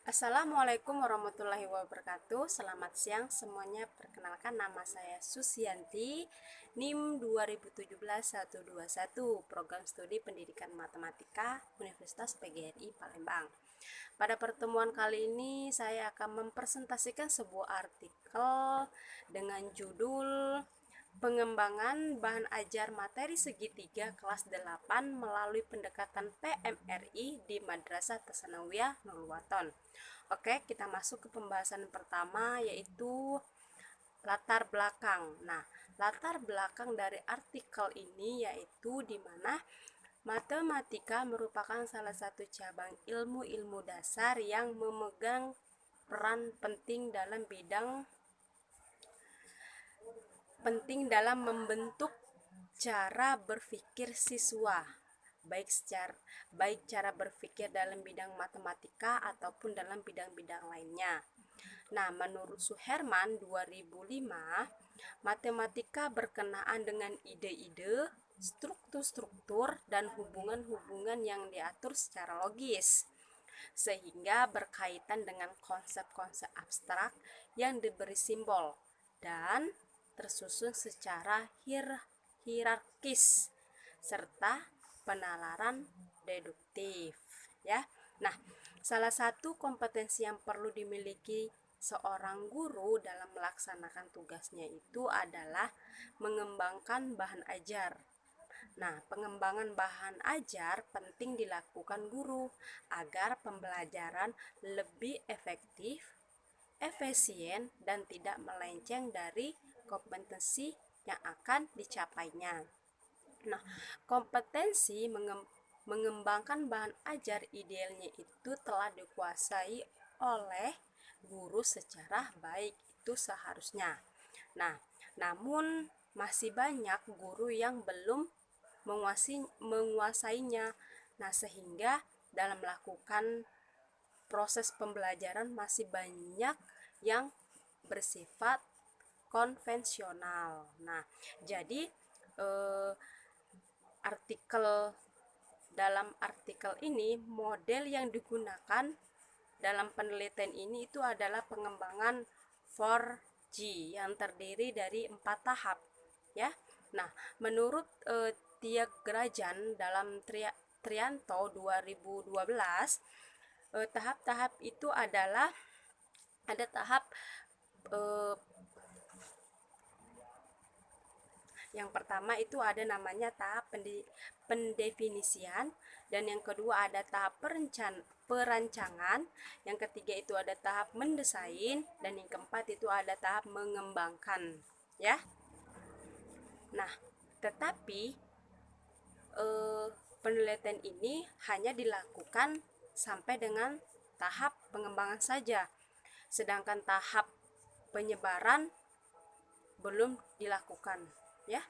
Assalamualaikum warahmatullahi wabarakatuh. Selamat siang semuanya. Perkenalkan, nama saya Susianti, NIM 2017-121, Program Studi Pendidikan Matematika Universitas PGRI Palembang. Pada pertemuan kali ini saya akan mempresentasikan sebuah artikel dengan judul Pengembangan bahan ajar materi segitiga kelas 8 melalui pendekatan PMRI di Madrasah Tsanawiyah Nurul Waton. Oke, kita masuk ke pembahasan pertama, yaitu latar belakang. Nah, latar belakang dari artikel ini yaitu di mana matematika merupakan salah satu cabang ilmu-ilmu dasar yang memegang peran penting dalam membentuk cara berpikir siswa, baik cara berpikir dalam bidang matematika ataupun dalam bidang-bidang lainnya. Nah, menurut Suherman 2005, matematika berkenaan dengan ide-ide, struktur-struktur, dan hubungan-hubungan yang diatur secara logis, sehingga berkaitan dengan konsep-konsep abstrak yang diberi simbol dan tersusun secara hierarkis serta penalaran deduktif, ya. Nah, salah satu kompetensi yang perlu dimiliki seorang guru dalam melaksanakan tugasnya itu adalah mengembangkan bahan ajar. Nah, pengembangan bahan ajar penting dilakukan guru agar pembelajaran lebih efektif, efisien, dan tidak melenceng dari kompetensi yang akan dicapainya. Nah, kompetensi mengembangkan bahan ajar idealnya itu telah dikuasai oleh guru secara baik, itu seharusnya. Nah, namun masih banyak guru yang belum menguasainya. Nah, sehingga dalam melakukan proses pembelajaran masih banyak yang bersifat konvensional. Nah, jadi dalam artikel ini model yang digunakan dalam penelitian ini itu adalah pengembangan 4G yang terdiri dari 4 tahap, ya. Nah, menurut Tiagrajan dalam Trianto 2012, tahap-tahap itu adalah ada tahap yang pertama itu ada namanya tahap pendefinisian, dan yang kedua ada tahap perancangan, yang ketiga itu ada tahap mendesain, dan yang keempat itu ada tahap mengembangkan, ya. Nah, tetapi penelitian ini hanya dilakukan sampai dengan tahap pengembangan saja, sedangkan tahap penyebaran belum dilakukan, ya.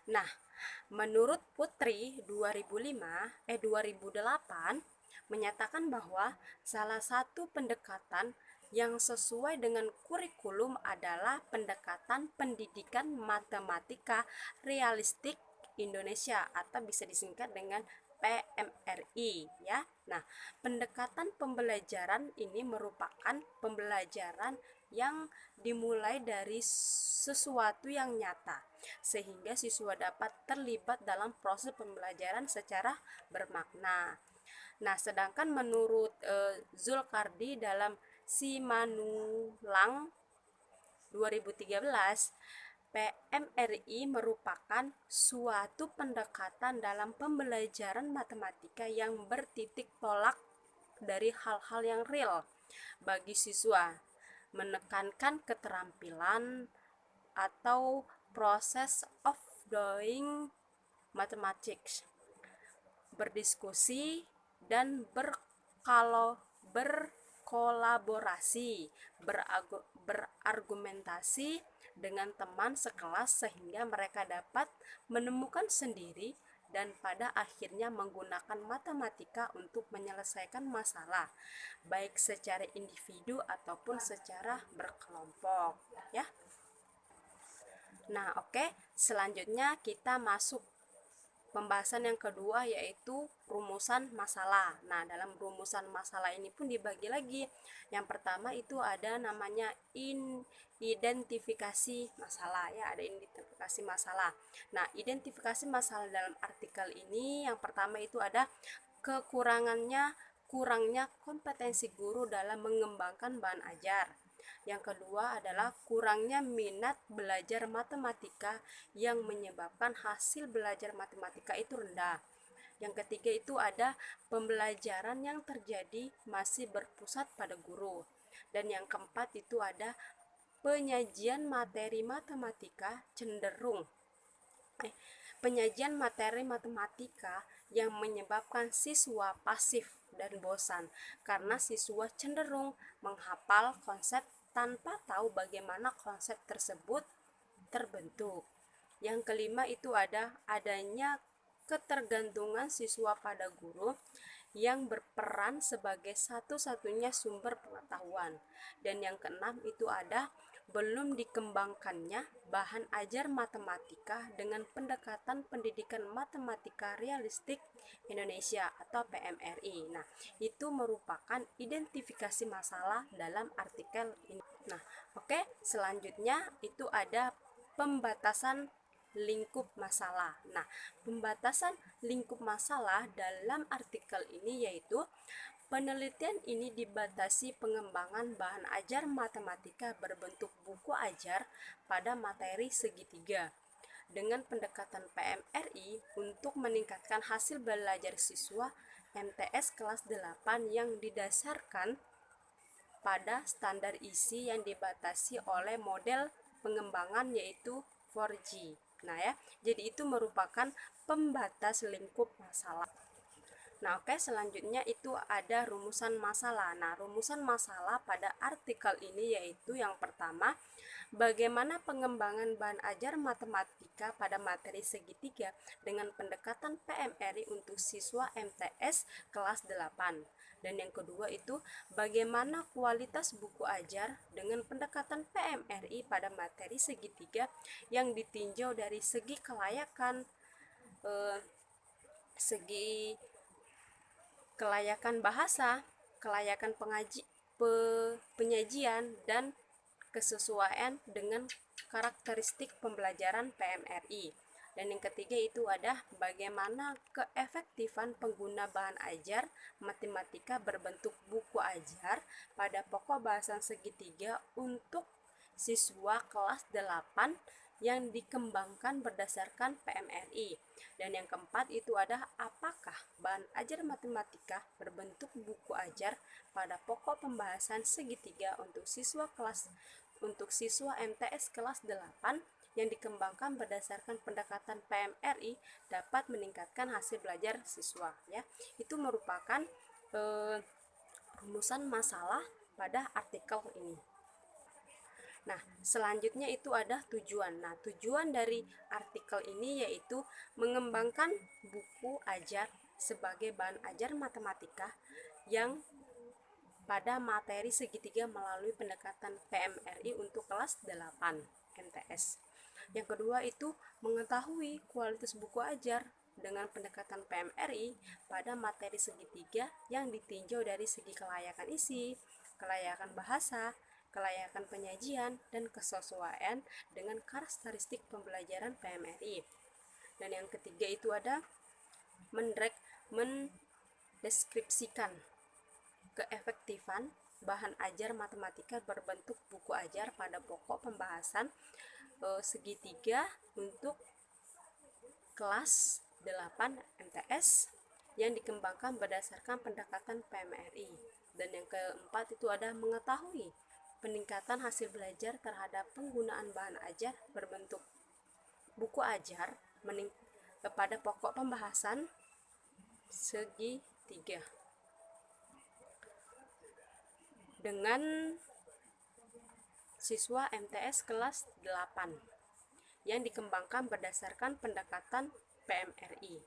Nah, menurut Putri 2008 menyatakan bahwa salah satu pendekatan yang sesuai dengan kurikulum adalah pendekatan pendidikan matematika realistik Indonesia, atau bisa disingkat dengan PMRI, ya. Nah, pendekatan pembelajaran ini merupakan pembelajaran yang dimulai dari sesuatu yang nyata, sehingga siswa dapat terlibat dalam proses pembelajaran secara bermakna. Nah, sedangkan menurut Zulkardi dalam Simanulang 2013, PMRI merupakan suatu pendekatan dalam pembelajaran matematika yang bertitik tolak dari hal-hal yang real bagi siswa, menekankan keterampilan atau proses of doing mathematics, berdiskusi dan berkolaborasi, berargumentasi dengan teman sekelas sehingga mereka dapat menemukan sendiri dan pada akhirnya menggunakan matematika untuk menyelesaikan masalah, baik secara individu ataupun secara berkelompok, ya. Nah, oke, selanjutnya kita masuk Pembahasan yang kedua yaitu rumusan masalah. Nah, dalam rumusan masalah ini pun dibagi lagi. Yang pertama itu ada namanya identifikasi masalah ya, ada identifikasi masalah. Nah, identifikasi masalah dalam artikel ini yang pertama itu ada kurangnya kompetensi guru dalam mengembangkan bahan ajar. Yang kedua adalah kurangnya minat belajar matematika yang menyebabkan hasil belajar matematika itu rendah. Yang ketiga itu ada pembelajaran yang terjadi masih berpusat pada guru. Dan yang keempat itu ada penyajian materi matematika cenderung penyajian materi matematika yang menyebabkan siswa pasif dan bosan karena siswa cenderung menghafal konsep tanpa tahu bagaimana konsep tersebut terbentuk. Yang kelima itu adanya ketergantungan siswa pada guru yang berperan sebagai satu-satunya sumber pengetahuan. Dan yang keenam itu ada belum dikembangkannya bahan ajar matematika dengan pendekatan pendidikan matematika realistik Indonesia atau PMRI. Nah, itu merupakan identifikasi masalah dalam artikel ini. Nah, oke, selanjutnya itu ada pembatasan lingkup masalah. Nah, pembatasan lingkup masalah dalam artikel ini yaitu penelitian ini dibatasi pengembangan bahan ajar matematika berbentuk buku ajar pada materi segitiga dengan pendekatan PMRI untuk meningkatkan hasil belajar siswa MTS kelas 8 yang didasarkan pada standar isi yang dibatasi oleh model pengembangan yaitu 4G. Nah ya, jadi itu merupakan pembatas lingkup masalah. Nah, oke, selanjutnya itu ada rumusan masalah. Nah, rumusan masalah pada artikel ini yaitu yang pertama, bagaimana pengembangan bahan ajar matematika pada materi segitiga dengan pendekatan PMRI untuk siswa MTS kelas 8. Dan yang kedua itu, bagaimana kualitas buku ajar dengan pendekatan PMRI pada materi segitiga yang ditinjau dari segi kelayakan, segi kelayakan bahasa, kelayakan penyajian, dan kesesuaian dengan karakteristik pembelajaran PMRI. Dan yang ketiga itu ada bagaimana keefektifan pengguna bahan ajar matematika berbentuk buku ajar pada pokok bahasan segitiga untuk siswa kelas 8 yang dikembangkan berdasarkan PMRI. Dan yang keempat itu ada apakah bahan ajar matematika berbentuk buku ajar pada pokok pembahasan segitiga untuk siswa MTS kelas 8 yang dikembangkan berdasarkan pendekatan PMRI dapat meningkatkan hasil belajar siswa ya. Itu merupakan rumusan masalah pada artikel ini. Nah, selanjutnya itu ada tujuan. Nah, tujuan dari artikel ini yaitu mengembangkan buku ajar sebagai bahan ajar matematika yang pada materi segitiga melalui pendekatan PMRI untuk kelas 8 MTS. Yang kedua itu mengetahui kualitas buku ajar dengan pendekatan PMRI pada materi segitiga yang ditinjau dari segi kelayakan isi, kelayakan bahasa, kelayakan penyajian, dan kesesuaian dengan karakteristik pembelajaran PMRI. Dan yang ketiga itu ada mendeskripsikan keefektifan bahan ajar matematika berbentuk buku ajar pada pokok pembahasan segitiga untuk kelas 8 MTS yang dikembangkan berdasarkan pendekatan PMRI. Dan yang keempat itu ada mengetahui peningkatan hasil belajar terhadap penggunaan bahan ajar berbentuk buku ajar pada pokok pembahasan segitiga dengan siswa MTS kelas 8 yang dikembangkan berdasarkan pendekatan PMRI.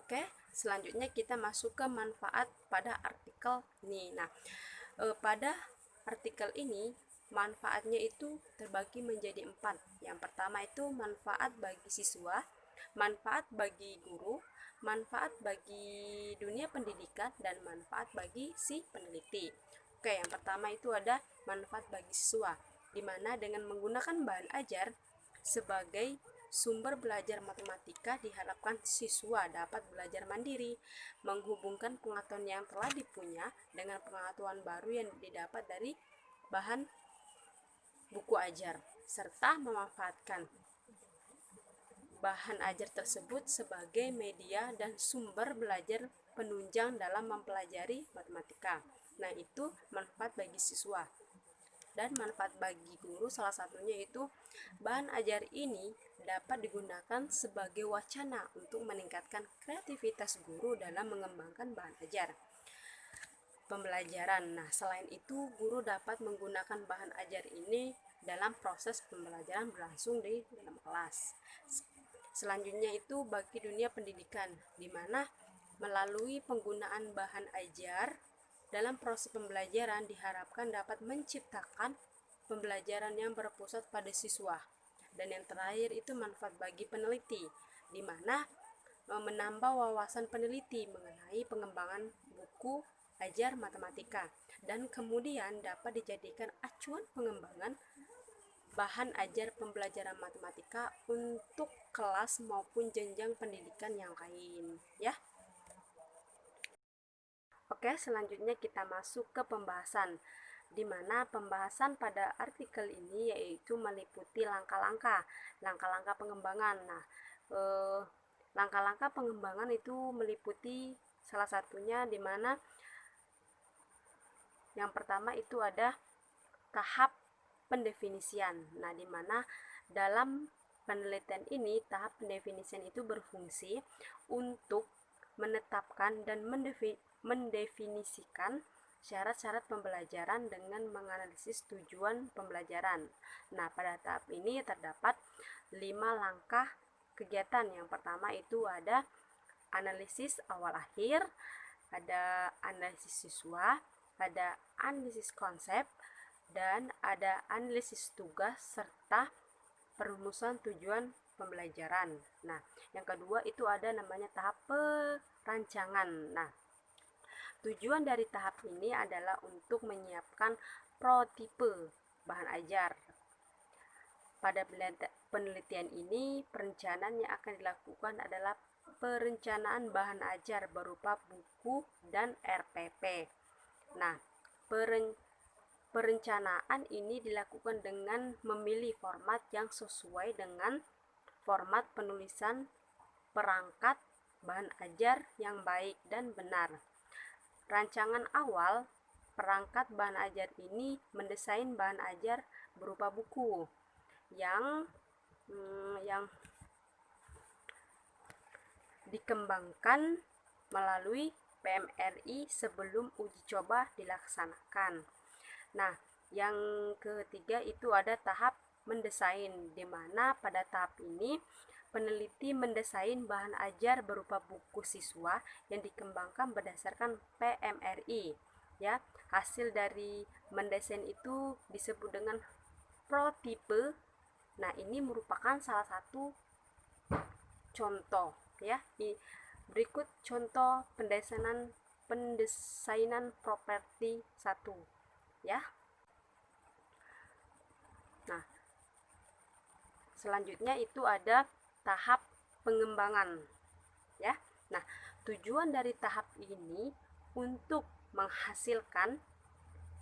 Oke, selanjutnya kita masuk ke manfaat pada artikel ini. Nah, pada artikel ini manfaatnya itu terbagi menjadi 4. Yang pertama itu manfaat bagi siswa, manfaat bagi guru, manfaat bagi dunia pendidikan, dan manfaat bagi si peneliti. Oke, yang pertama itu ada manfaat bagi siswa, di mana dengan menggunakan bahan ajar sebagai sumber belajar matematika diharapkan siswa dapat belajar mandiri, menghubungkan pengetahuan yang telah dipunya dengan pengetahuan baru yang didapat dari bahan buku ajar, serta memanfaatkan bahan ajar tersebut sebagai media dan sumber belajar penunjang dalam mempelajari matematika. Nah, itu manfaat bagi siswa. Dan manfaat bagi guru salah satunya itu bahan ajar ini dapat digunakan sebagai wacana untuk meningkatkan kreativitas guru dalam mengembangkan bahan ajar pembelajaran. Nah, selain itu guru dapat menggunakan bahan ajar ini dalam proses pembelajaran berlangsung di dalam kelas. Selanjutnya itu bagi dunia pendidikan, di mana melalui penggunaan bahan ajar dalam proses pembelajaran diharapkan dapat menciptakan pembelajaran yang berpusat pada siswa. Dan yang terakhir itu manfaat bagi peneliti, di mana menambah wawasan peneliti mengenai pengembangan buku ajar matematika, dan kemudian dapat dijadikan acuan pengembangan bahan ajar pembelajaran matematika untuk kelas maupun jenjang pendidikan yang lain, ya. Oke, selanjutnya kita masuk ke pembahasan, di mana pembahasan pada artikel ini yaitu meliputi langkah-langkah pengembangan. Nah, langkah-langkah pengembangan itu meliputi salah satunya di mana yang pertama itu ada tahap pendefinisian. Nah, di mana dalam penelitian ini tahap pendefinisian itu berfungsi untuk menetapkan dan mendefinisikan syarat-syarat pembelajaran dengan menganalisis tujuan pembelajaran. Nah, pada tahap ini terdapat 5 langkah kegiatan. Yang pertama itu ada analisis awal akhir, ada analisis siswa, ada analisis konsep, dan ada analisis tugas serta perumusan tujuan pembelajaran. Nah, yang kedua itu ada namanya tahap perancangan. Nah, tujuan dari tahap ini adalah untuk menyiapkan prototipe bahan ajar. Pada penelitian ini, perencanaan yang akan dilakukan adalah perencanaan bahan ajar berupa buku dan RPP. Nah, perencanaan ini dilakukan dengan memilih format yang sesuai dengan format penulisan perangkat bahan ajar yang baik dan benar. Rancangan awal perangkat bahan ajar ini mendesain bahan ajar berupa buku yang dikembangkan melalui PMRI sebelum uji coba dilaksanakan. Nah, yang ketiga itu ada tahap mendesain, di mana pada tahap ini peneliti mendesain bahan ajar berupa buku siswa yang dikembangkan berdasarkan PMRI, ya. Hasil dari mendesain itu disebut dengan prototipe. Nah, ini merupakan salah satu contoh, ya. Berikut contoh pendesainan properti 1, ya. Nah, selanjutnya itu ada tahap pengembangan, ya. Nah, tujuan dari tahap ini untuk menghasilkan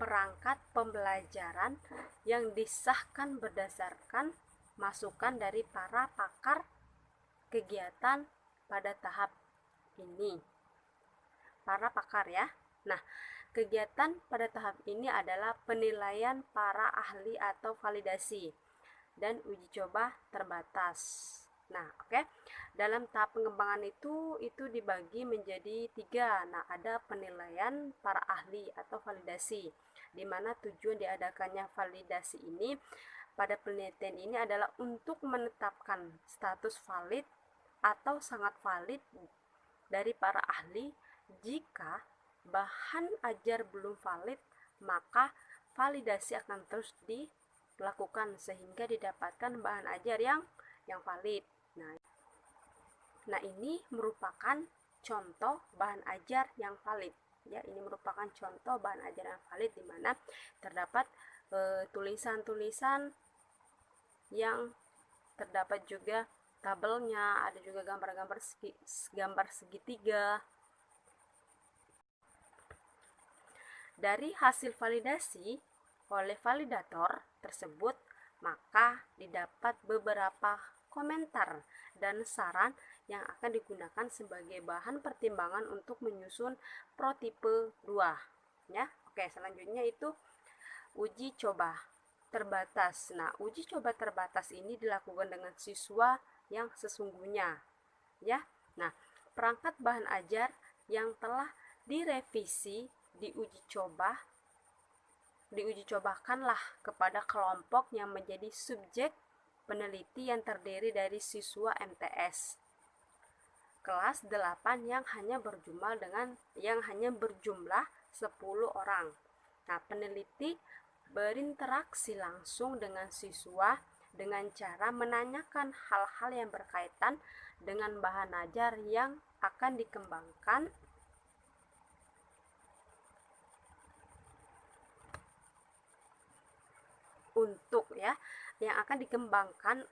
perangkat pembelajaran yang disahkan berdasarkan masukan dari para pakar kegiatan pada tahap ini. Para pakar, ya. Nah, kegiatan pada tahap ini adalah penilaian para ahli atau validasi dan uji coba terbatas. Nah, oke. Dalam tahap pengembangan itu dibagi menjadi 3. Nah, ada penilaian para ahli atau validasi, di mana tujuan diadakannya validasi ini pada penelitian ini adalah untuk menetapkan status valid atau sangat valid dari para ahli. Jika bahan ajar belum valid, maka validasi akan terus dilakukan sehingga didapatkan bahan ajar yang valid. Nah, ini merupakan contoh bahan ajar yang valid. Ya, ini merupakan contoh bahan ajar yang valid di mana terdapat tulisan-tulisan yang terdapat juga tabelnya, ada juga gambar segitiga. Dari hasil validasi oleh validator tersebut, maka didapat beberapa komentar dan saran yang akan digunakan sebagai bahan pertimbangan untuk menyusun protipe 2. Ya, oke, selanjutnya itu uji coba terbatas. Nah, uji coba terbatas ini dilakukan dengan siswa yang sesungguhnya. Ya, nah, perangkat bahan ajar yang telah direvisi diuji cobakanlah kepada kelompok yang menjadi subjek peneliti yang terdiri dari siswa MTS kelas 8 yang hanya berjumlah 10 orang. Nah, peneliti berinteraksi langsung dengan siswa dengan cara menanyakan hal-hal yang berkaitan dengan bahan ajar yang akan dikembangkan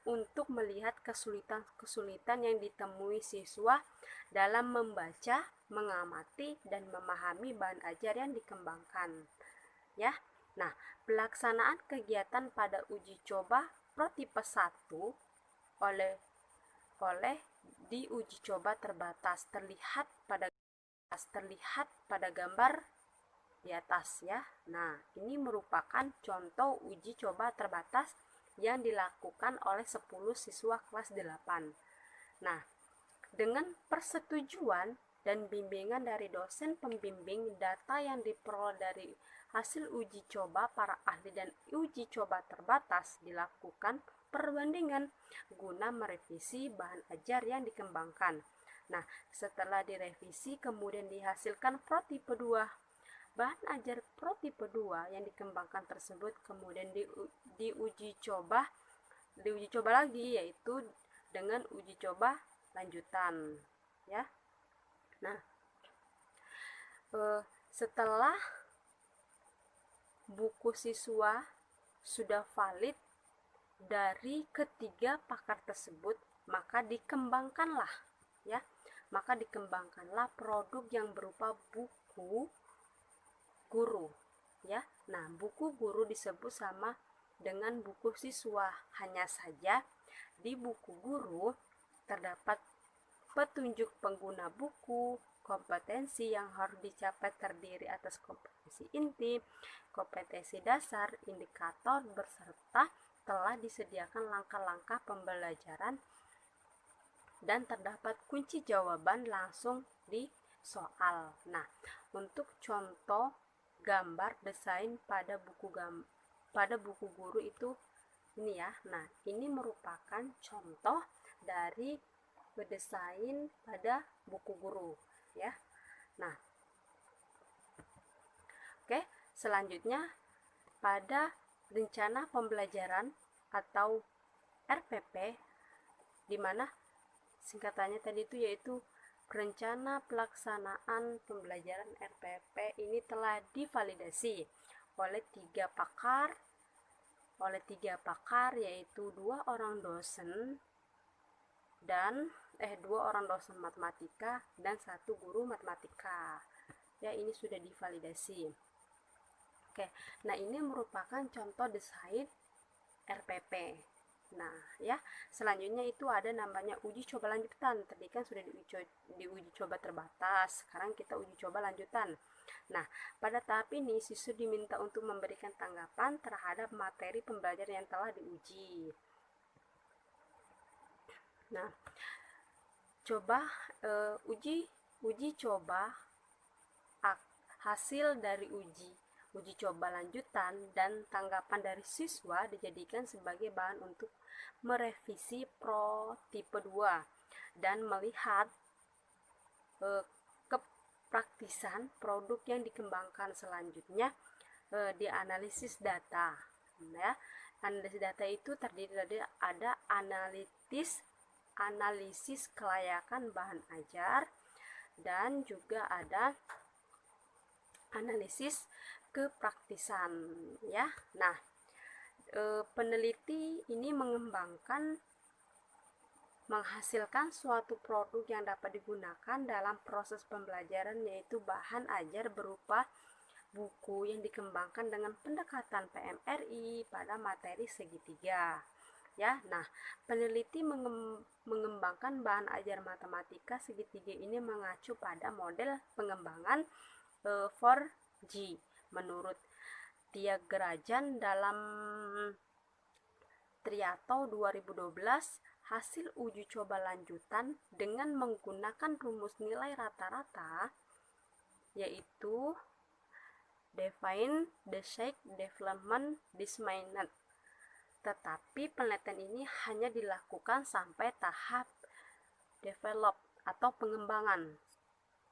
untuk melihat kesulitan yang ditemui siswa dalam membaca, mengamati, dan memahami bahan ajar yang dikembangkan. Ya. Nah, pelaksanaan kegiatan pada uji coba protipe 1 oleh di uji coba terbatas terlihat pada gambar di atas ya. Nah, ini merupakan contoh uji coba terbatas yang dilakukan oleh 10 siswa kelas 8. Nah, dengan persetujuan dan bimbingan dari dosen pembimbing, data yang diperoleh dari hasil uji coba para ahli dan uji coba terbatas dilakukan perbandingan guna merevisi bahan ajar yang dikembangkan. Nah, setelah direvisi kemudian dihasilkan protipe 2. Bahan ajar protipe 2 yang dikembangkan tersebut kemudian diuji coba lagi, yaitu dengan uji coba lanjutan ya. Nah, setelah buku siswa sudah valid dari ketiga pakar tersebut, maka dikembangkanlah produk yang berupa buku guru ya. Nah, buku guru disebut sama dengan buku siswa, hanya saja di buku guru terdapat petunjuk pengguna buku, kompetensi yang harus dicapai terdiri atas kompetensi inti, kompetensi dasar, indikator, beserta telah disediakan langkah-langkah pembelajaran dan terdapat kunci jawaban langsung di soal. Nah, untuk contoh gambar desain pada buku guru itu ini ya. Nah, ini merupakan contoh dari desain pada buku guru ya. Nah, oke, selanjutnya pada rencana pembelajaran atau RPP, di mana singkatannya tadi itu yaitu rencana pelaksanaan pembelajaran RPP ini telah divalidasi oleh tiga pakar yaitu 2 orang dosen matematika dan 1 guru matematika. Ya, ini sudah divalidasi. Oke, nah ini merupakan contoh desain RPP. Nah, ya, selanjutnya itu ada namanya uji coba lanjutan. Tadi kan sudah diuji coba terbatas, sekarang kita uji coba lanjutan. Nah, pada tahap ini siswa diminta untuk memberikan tanggapan terhadap materi pembelajaran yang telah diuji. Nah, uji coba hasil dari uji coba lanjutan dan tanggapan dari siswa dijadikan sebagai bahan untuk merevisi protipe 2 dan melihat kepraktisan produk yang dikembangkan selanjutnya di analisis data, ya. Analisis data itu terdiri dari ada analisis kelayakan bahan ajar, dan juga ada analisis kepraktisan, ya. Nah, peneliti ini menghasilkan suatu produk yang dapat digunakan dalam proses pembelajaran, yaitu bahan ajar berupa buku yang dikembangkan dengan pendekatan PMRI pada materi segitiga, ya. Nah, peneliti mengembangkan bahan ajar matematika segitiga ini mengacu pada model pengembangan 4G menurut Thiagarajan dalam Triatto 2012. Hasil uji coba lanjutan dengan menggunakan rumus nilai rata-rata, yaitu define the shake development disminant. Tetapi penelitian ini hanya dilakukan sampai tahap develop atau pengembangan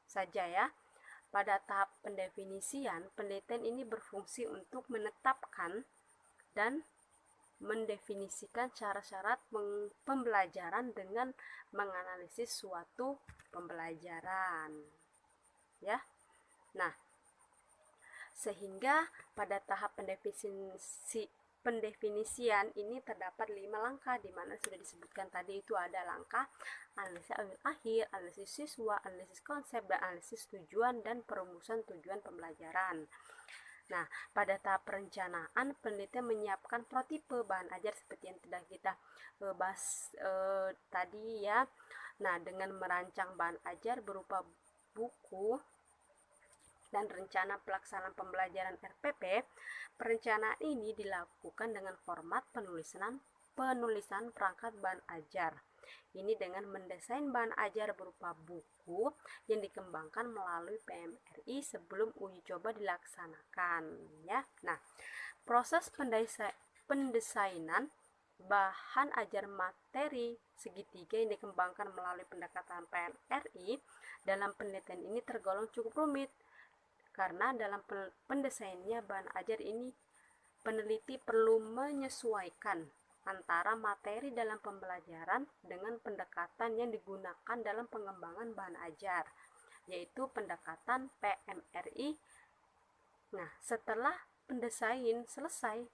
saja, ya. Pada tahap pendefinisian, penelitian ini berfungsi untuk menetapkan dan mendefinisikan syarat-syarat pembelajaran dengan menganalisis suatu pembelajaran, ya. Nah, sehingga pada tahap pendefinisian ini terdapat 5 langkah, di mana sudah disebutkan tadi. Itu ada langkah analisis awal akhir, analisis siswa, analisis konsep, dan analisis tujuan dan perumusan tujuan pembelajaran. Nah, pada tahap perencanaan, peneliti menyiapkan prototipe bahan ajar seperti yang sudah kita bahas tadi, ya. Nah, dengan merancang bahan ajar berupa buku dan rencana pelaksanaan pembelajaran RPP, perencanaan ini dilakukan dengan format penulisan perangkat bahan ajar. Ini dengan mendesain bahan ajar berupa buku yang dikembangkan melalui PMRI sebelum uji coba dilaksanakan, ya. Nah, proses pendesainan bahan ajar materi segitiga yang dikembangkan melalui pendekatan PMRI dalam penelitian ini tergolong cukup rumit, karena dalam pendesainnya bahan ajar ini peneliti perlu menyesuaikan antara materi dalam pembelajaran dengan pendekatan yang digunakan dalam pengembangan bahan ajar, yaitu pendekatan PMRI. Nah, setelah pendesain selesai,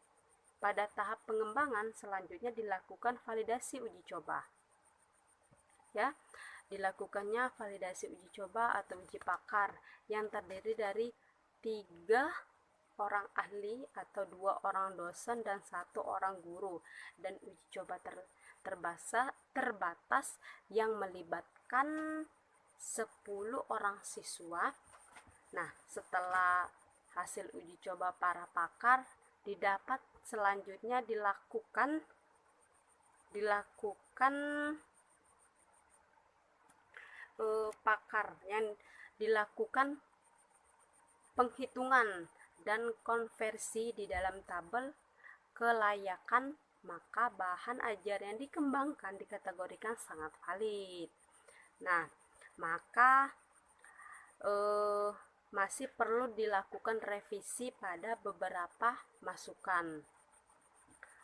pada tahap pengembangan selanjutnya dilakukan validasi uji coba, ya. Dilakukannya validasi uji coba atau uji pakar yang terdiri dari 3 orang ahli atau 2 orang dosen dan 1 orang guru, dan uji coba terbatas yang melibatkan 10 orang siswa. Nah, setelah hasil uji coba para pakar didapat, selanjutnya dilakukan pakar yang dilakukan penghitungan dan konversi di dalam tabel kelayakan, maka bahan ajar yang dikembangkan dikategorikan sangat valid. Nah, maka masih perlu dilakukan revisi pada beberapa masukan.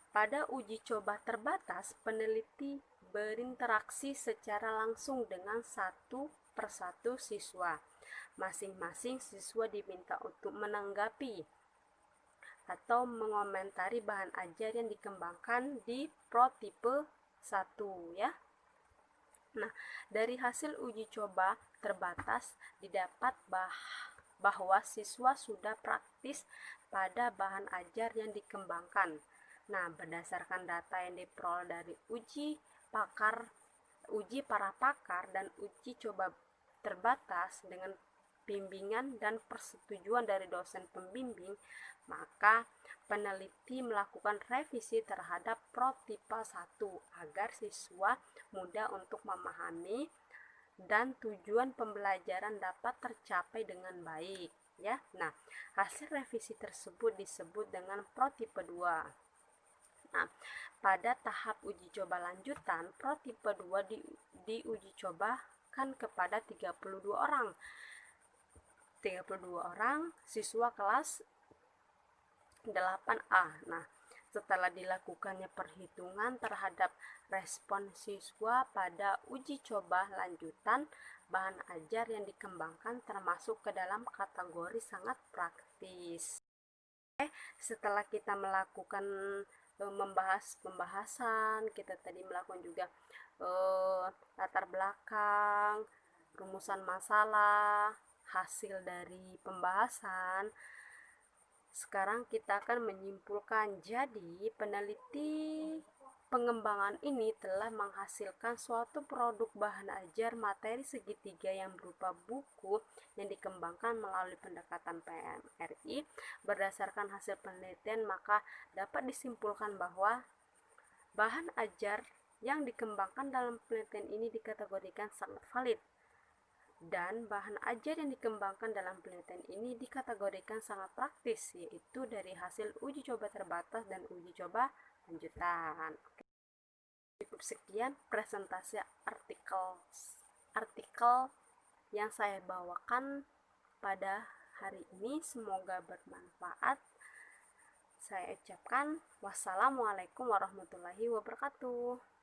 Pada uji coba terbatas, peneliti berinteraksi secara langsung dengan 1 persatu siswa. Masing-masing siswa diminta untuk menanggapi atau mengomentari bahan ajar yang dikembangkan di prototipe 1, ya. Nah, dari hasil uji coba terbatas didapat bahwa siswa sudah praktis pada bahan ajar yang dikembangkan. Nah, berdasarkan data yang diperoleh dari uji para pakar dan uji coba terbatas dengan bimbingan dan persetujuan dari dosen pembimbing, maka peneliti melakukan revisi terhadap prototipe 1 agar siswa mudah untuk memahami dan tujuan pembelajaran dapat tercapai dengan baik, ya. Nah, hasil revisi tersebut disebut dengan prototipe 2. Nah, pada tahap uji coba lanjutan, prototipe 2 diuji cobakan kepada 32 orang siswa kelas 8A. Nah, setelah dilakukannya perhitungan terhadap respon siswa pada uji coba lanjutan, bahan ajar yang dikembangkan termasuk ke dalam kategori sangat praktis. Setelah kita melakukan membahas pembahasan, kita tadi melakukan juga latar belakang, rumusan masalah, hasil dari pembahasan. Sekarang kita akan menyimpulkan. Jadi, peneliti pengembangan ini telah menghasilkan suatu produk bahan ajar materi segitiga yang berupa buku yang dikembangkan melalui pendekatan PMRI. Berdasarkan hasil penelitian, maka dapat disimpulkan bahwa bahan ajar yang dikembangkan dalam penelitian ini dikategorikan sangat valid, dan bahan ajar yang dikembangkan dalam penelitian ini dikategorikan sangat praktis, yaitu dari hasil uji coba terbatas dan uji coba lanjutan. Cukup sekian presentasi artikel yang saya bawakan pada hari ini, semoga bermanfaat. Saya ucapkan wassalamualaikum warahmatullahi wabarakatuh.